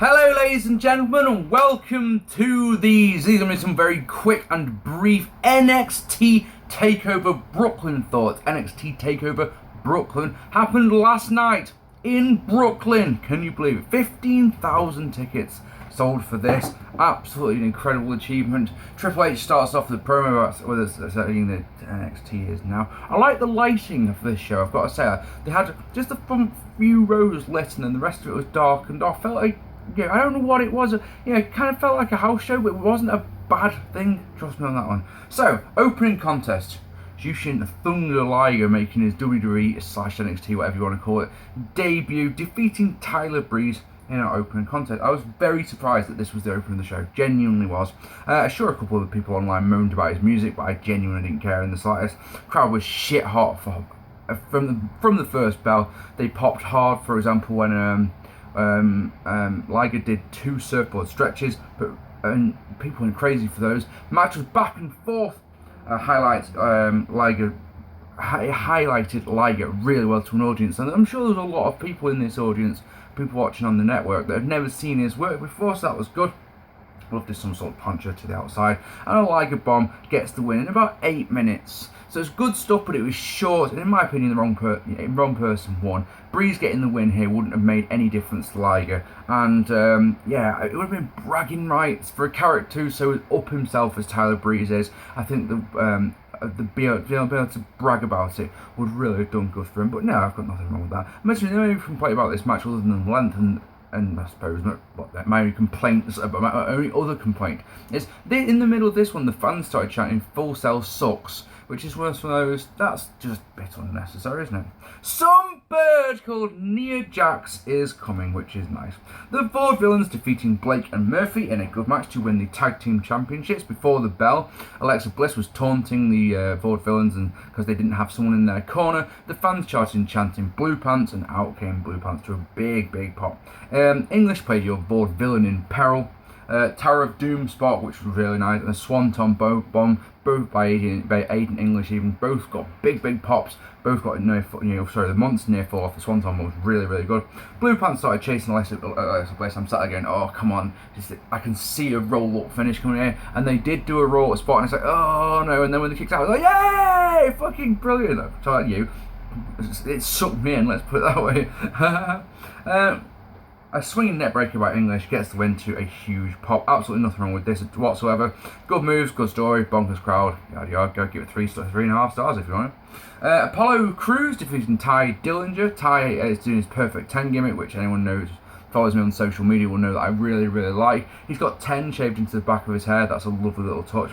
Hello ladies and gentlemen and welcome to these are going to be some very quick and brief NXT Takeover Brooklyn thoughts. NXT Takeover Brooklyn happened last night in Brooklyn. Can you believe it? 15,000 tickets sold for this. Absolutely an incredible achievement. Triple H starts off the promo about whether it's the NXT is now. I like the lighting of this show, I've got to say. They had just a few rows lit and then the rest of it was darkened off. Felt like, I don't know what it was. It kind of felt like a house show, but it wasn't a bad thing. Trust me on that one. So, opening contest. Jushin Thunder Liger making his WWE/NXT, whatever you want to call it, debut, defeating Tyler Breeze in our opening contest. I was very surprised that this was the opening of the show. Genuinely was. Sure, a couple of people online moaned about his music, but I genuinely didn't care in the slightest. Crowd was shit hot from the first bell. They popped hard. For example, when Liger did 2 surfboard stretches, and people went crazy for those. Match was back and forth. Liger highlighted Liger really well to an audience, and I'm sure there's a lot of people in this audience, people watching on the network, that have never seen his work before, so that was good. Loved this some sort of puncher to the outside, and a Liger bomb gets the win in about 8 minutes. So it's good stuff, but it was short, and in my opinion, the wrong person won. Breeze getting the win here wouldn't have made any difference to Liger, and it would have been bragging rights for a character who's so up himself as Tyler Breeze is. I think being able to brag about it would really have done good for him. But no, I've got nothing wrong with that. Mentioning the only complaint about this match, other than the length and I suppose my only complaints about my only other complaint is in the middle of this one, the fans started chanting "Full Cell sucks," which is one of those, that's just a bit unnecessary, isn't it? Some bird called Nia Jax is coming, which is nice. The Vaudevillains defeating Blake and Murphy in a good match to win the Tag Team Championships. Before the bell, Alexa Bliss was taunting the Vaudevillains and because they didn't have someone in their corner. The fans chanting Blue Pants, and out came Blue Pants to a big pop. English played your Vaudevillain in peril. Tower of Doom spot, which was really nice, and a Swanton bomb, both by Aiden English even, both got big pops, both got the monster near fall off. The Swanton bomb was really good. Blue Pants started chasing Alexa Bliss. I'm sat there going, oh come on, I can see a roll up finish coming here, and they did do a roll up spot, and it's like, oh no, and then when they kicked out, I was like, yay, fucking brilliant. I'm telling you, it sucked me in, let's put it that way. A swinging net breaker by English gets the win to a huge pop. Absolutely nothing wrong with this whatsoever. Good moves, good story, bonkers crowd, yada yada. Go give it 3.5 stars if you want it. Apollo Crews defeating Ty Dillinger. Ty is doing his perfect 10 gimmick, which anyone knows, follows me on social media, will know that I really like. He's got 10 shaved into the back of his hair. That's a lovely little touch.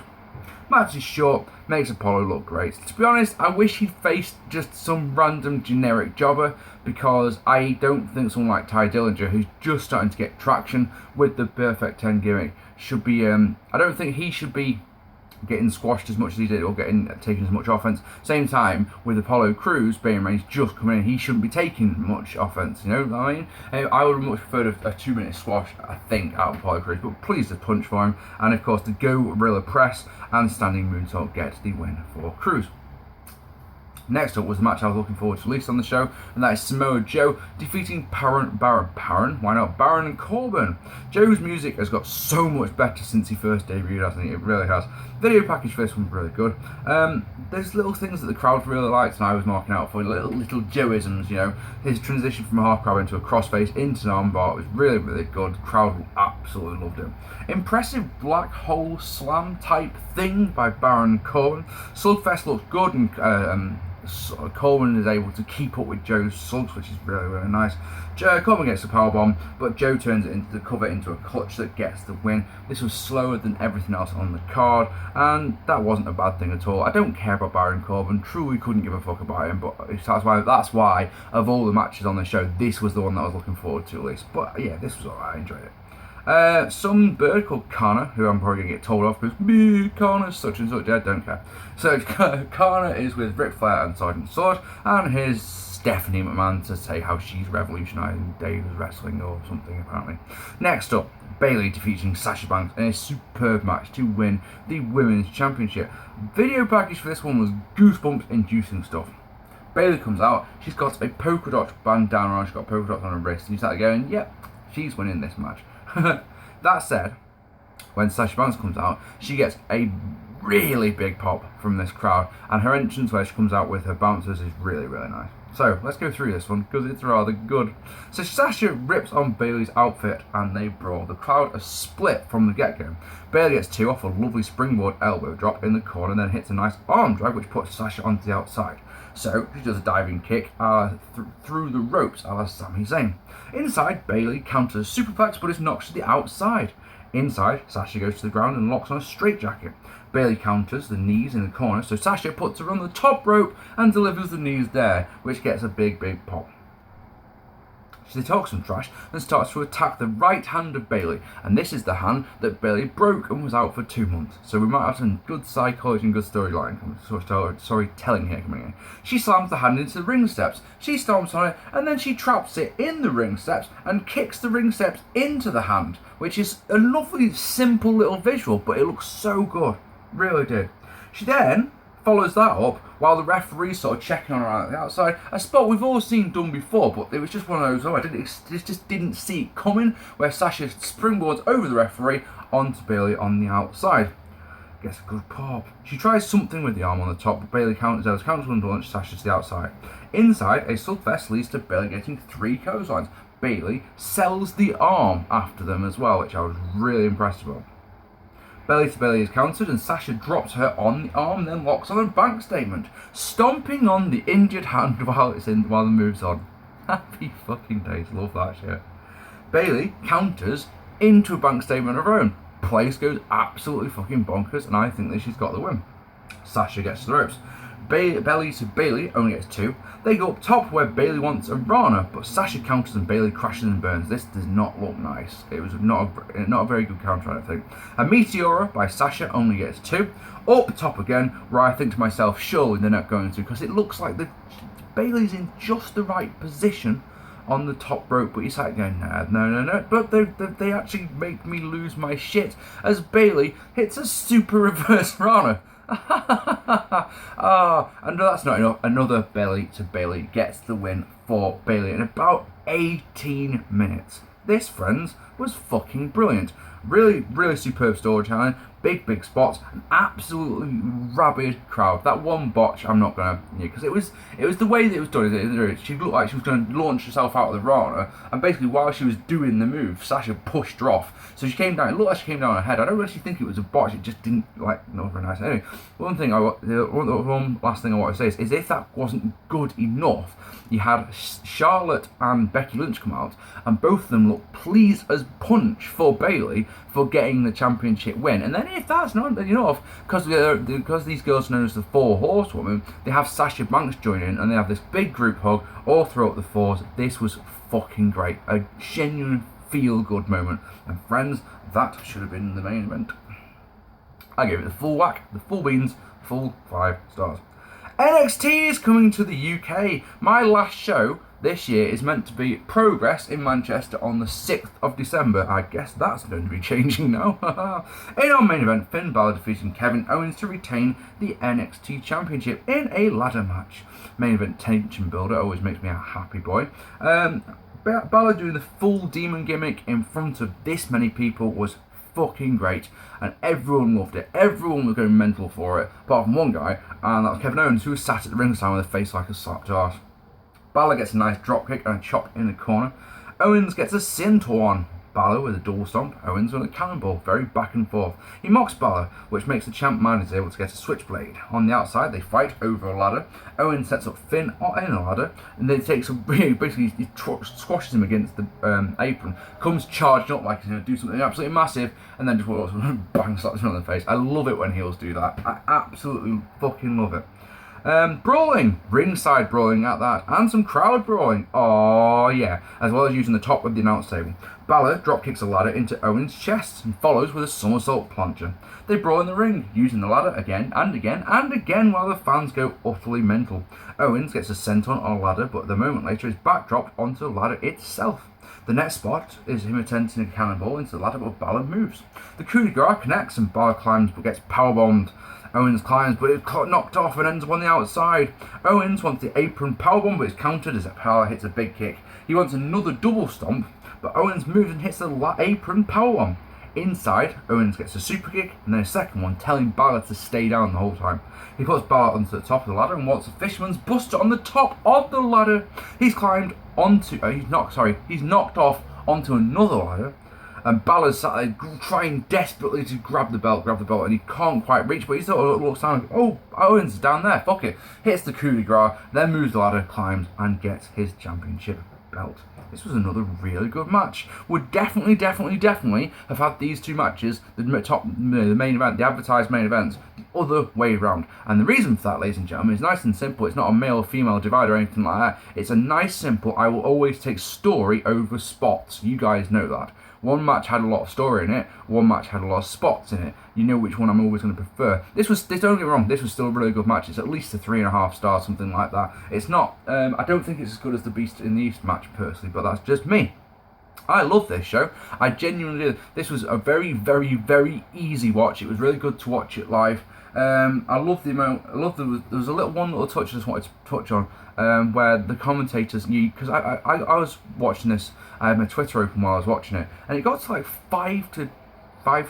Match is short, makes Apollo look great. To be honest, I wish he'd faced just some random generic jobber, because I don't think someone like Ty Dillinger, who's just starting to get traction with the Perfect 10 gimmick, should be, I don't think he should be getting squashed as much as he did, or taking as much offense. Same time with Apollo Crews, being he's just coming in, he shouldn't be taking much offense. You know what I mean? I would have much preferred a 2-minute squash, I think, out of Apollo Crews, but please, the punch for him, and of course the Gorilla Press and standing moonsault gets the win for Crews. Next up was the match I was looking forward to least on the show, and that is Samoa Joe defeating Baron and Corbin. Joe's music has got so much better since he first debuted, hasn't it? It really has. Video package for this one's really good. There's little things that the crowd really liked, and I was marking out for little Joeisms. His transition from a half crab into a crossface into an armbar was really good. The crowd absolutely loved it. Impressive black hole slam type thing by Baron and Corbin. Slugfest looks good, and Corbin is able to keep up with Joe's slugs, which is really nice. Corbin gets a powerbomb, but Joe turns it into the cover into a clutch that gets the win. This was slower than everything else on the card, and that wasn't a bad thing at all. I don't care about Baron Corbin, truly couldn't give a fuck about him, but that's why of all the matches on the show, this was the one that I was looking forward to at least. But yeah, this was alright, I enjoyed it. Some bird called Connor, who I'm probably going to get told off because me, Connor's such and such, I don't care. So Connor is with Ric Flair and Sergeant Sword, and here's Stephanie McMahon to say how she's revolutionising Dave's wrestling or something apparently. Next up, Bayley defeating Sasha Banks in a superb match to win the Women's Championship. Video package for this one was goosebumps inducing stuff. Bayley comes out, she's got a polka dot bandana on, she's got polka dots on her wrist, and you start going, yep, she's winning this match. That said, when Sasha Banks comes out, she gets a really big pop from this crowd, and her entrance where she comes out with her bouncers is really, really nice. So let's go through this one because it's rather good. So Sasha rips on Bayley's outfit and they brawl. The crowd are split from the get-go. Bayley gets 2 off a lovely springboard elbow drop in the corner and then hits a nice arm drag which puts Sasha onto the outside. So she does a diving kick through the ropes a la Sami Zayn. Inside, Bayley counters a superplex but is knocked to the outside. Inside, Sasha goes to the ground and locks on a straitjacket. Bayley counters the knees in the corner, so Sasha puts her on the top rope and delivers the knees there, which gets a big, big pop. She talks some trash and starts to attack the right hand of Bayley, and this is the hand that Bayley broke and was out for 2 months. So we might have some good psychology and good storytelling here coming in. She slams the hand into the ring steps, she stomps on it, and then she traps it in the ring steps and kicks the ring steps into the hand, which is a lovely, simple little visual, but it looks so good. Really did. She then follows that up while the referee's sort of checking on her on the outside. A spot we've all seen done before, but it was just one of those, I just didn't see it coming, where Sasha springboards over the referee onto Bayley on the outside. Gets a good pop. She tries something with the arm on the top, but Bayley counters and launches Sasha to the outside. Inside, a slugfest leads to Bayley getting 3 clotheslines. Bayley sells the arm after them as well, which I was really impressed about. Belly to Bayley is countered and Sasha drops her on the arm, then locks on a bank statement, stomping on the injured hand while the move's on. Happy fucking days, love that shit. Bayley counters into a bank statement of her own. Place goes absolutely fucking bonkers, and I think that she's got the win. Sasha gets to the ropes. Belly to Bayley only gets 2. They go up top where Bayley wants a Rana, but Sasha counters and Bayley crashes and burns. This does not look nice. It was not a very good counter, I think. A Meteora by Sasha only gets 2. Up top again, where I think to myself, surely they're not going to, because it looks like Bayley's in just the right position on the top rope, but he's like going, no. But they actually make me lose my shit as Bayley hits a super reverse Rana. And that's not enough. Another Belly to Bayley gets the win for Bayley in about 18 minutes. This, friends, was fucking brilliant. Really, really superb storytelling. Big spots. An absolutely rabid crowd. That one botch, I'm not gonna, because it was the way that it was done. She looked like she was going to launch herself out of the Rana, and basically while she was doing the move, Sasha pushed her off. So she came down. It looked like she came down her head. I don't actually think it was a botch. It just didn't not very nice. Anyway, one last thing I want to say is if that wasn't good enough, you had Charlotte and Becky Lynch come out, and both of them looked pleased as punch for Bayley for getting the championship win. And then if that's not enough, because these girls are known as the 4 Horsewomen, they have Sasha Banks join in, and they have this big group hug all throughout the 4s. This was fucking great. A genuine feel-good moment. And friends, that should have been the main event. I gave it the full whack, the full beans, full 5 stars. NXT is coming to the UK. My last show this year is meant to be Progress in Manchester on the 6th of December. I guess that's going to be changing now. In our main event, Finn Balor defeating Kevin Owens to retain the NXT Championship in a ladder match. Main event tension builder always makes me a happy boy. Balor doing the full demon gimmick in front of this many people was fucking great, and everyone loved it. Everyone was going mental for it, apart from one guy, and that was Kevin Owens, who was sat at the ringside with a face like a slapped arse. Balor gets a nice dropkick and a chop in the corner. Owens gets a senton. Balor with a double stomp, Owens with a cannonball, very back and forth. He mocks Balor, which makes the champ mad and is able to get a switchblade. On the outside, they fight over a ladder. Owens sets up Finn in a ladder, and then takes basically he squashes him against the apron, comes charging up like he's going to do something absolutely massive, and then just bang, slaps him on the face. I love it when heels do that. I absolutely fucking love it. Brawling, ringside brawling at that, and some crowd brawling, oh yeah, as well as using the top of the announce table. Balor dropkicks a ladder into Owens' chest and follows with a somersault plunger. They brawl in the ring, using the ladder again and again and again while the fans go utterly mental. Owens gets a senton on a ladder, but a moment later is backdropped onto the ladder itself. The next spot is him attempting a cannonball into the ladder, but Balor moves. The coup de grace connects and Balor climbs but gets powerbombed. Owens climbs but is knocked off and ends up on the outside. Owens wants the apron powerbomb but is countered as Balor hits a big kick. He wants another double stomp, but Owens moves and hits the apron powerbomb. Inside, Owens gets a super kick and then a second one, telling Balor to stay down the whole time. He puts Balor onto the top of the ladder and wants a fisherman's buster on the top of the ladder. He's climbed onto, he's knocked off onto another ladder, and Balor's sat there trying desperately to grab the belt, and he can't quite reach, but he sort of looks down, oh, Owens is down there, fuck it. Hits the coup de grace, then moves the ladder, climbs, and gets his championship belt. This was another really good match. Would definitely have had these two matches, the main event, the advertised main events, the other way around. And the reason for that, ladies and gentlemen, is nice and simple. It's not a male-female divide or anything like that. It's a nice, simple, I will always take story over spots. You guys know that. One match had a lot of story in it, one match had a lot of spots in it. You know which one I'm always going to prefer. Don't get me wrong, this was still a really good match. It's at least a 3.5 stars, something like that. It's not, I don't think it's as good as the Beast in the East match personally, but that's just me. I love this show. I genuinely did. This was a very easy watch. It was really good to watch it live. I love the amount. There was a one little touch I just wanted to touch on, where the commentators, because I was watching this. I had my Twitter open while I was watching it, and it got to like 5 to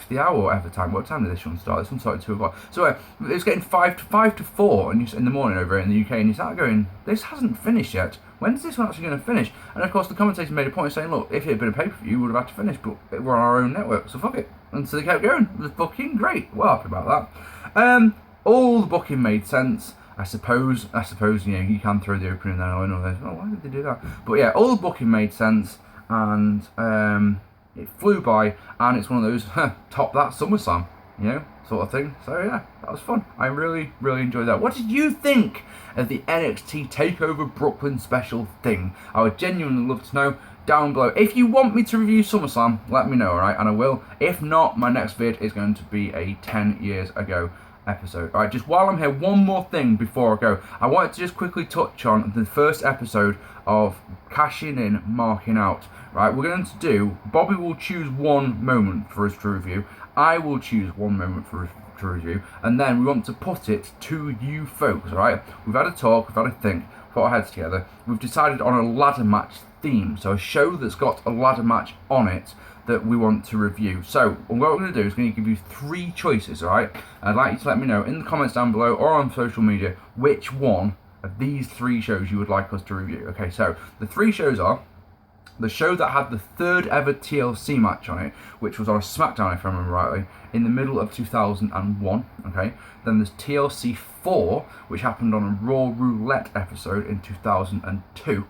the hour, whatever time. What time did this one start? This one started at 2 o'clock. So it was getting 5 to 4 in the morning over in the UK, and you start going, this hasn't finished yet. When's this one actually going to finish? And of course, the commentator made a point of saying, look, if it had been a pay-per-view, we would have had to finish, but we're on our own network, so fuck it. And so they kept going. It was fucking great. Well happy about that. All the booking made sense. I suppose, you can throw the opening there. I know, oh, why did they do that? But yeah, all the booking made sense, and it flew by, and it's one of those top that SummerSlam, sort of thing. So yeah, that was fun. I really enjoyed that. What did you think of the NXT Takeover Brooklyn special thing? I would genuinely love to know down below. If you want me to review SummerSlam, let me know, alright? And I will. If not, my next vid is going to be a 10 years ago episode. Alright, just while I'm here, one more thing before I go. I wanted to just quickly touch on the first episode of Cashing In, Marking Out. Right, we're going to do, Bobby will choose one moment for us to review. I will choose one moment for us to review. And then we want to put it to you folks, alright? We've had a talk, we've had a think, put our heads together. We've decided on a ladder match theme. So a show that's got a ladder match on it that we want to review. So what we're going to do is going to give you 3 choices, alright? I'd like you to let me know in the comments down below or on social media which one of these 3 shows you would like us to review. Okay, so the 3 shows are the show that had the 3rd ever TLC match on it, which was on a SmackDown, if I remember rightly, in the middle of 2001, okay? Then there's TLC 4, which happened on a Raw Roulette episode in 2002.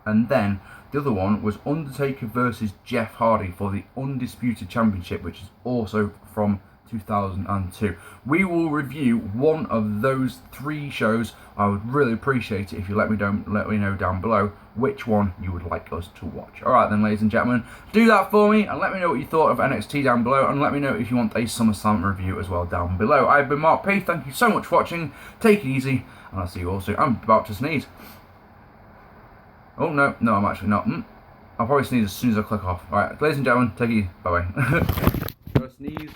And then the other one was Undertaker versus Jeff Hardy for the Undisputed Championship, which is also from 2002. We will review one of those 3 shows. I would really appreciate it if you let me know down below which one you would like us to watch. Alright then, ladies and gentlemen, do that for me and let me know what you thought of NXT down below, and let me know if you want a SummerSlam review as well down below. I've been Mark P. Thank you so much for watching. Take it easy, and I'll see you all soon. I'm about to sneeze. Oh, no, I'm actually not. I'll probably sneeze as soon as I click off. Alright, ladies and gentlemen, take it easy. Bye-bye. Sneeze.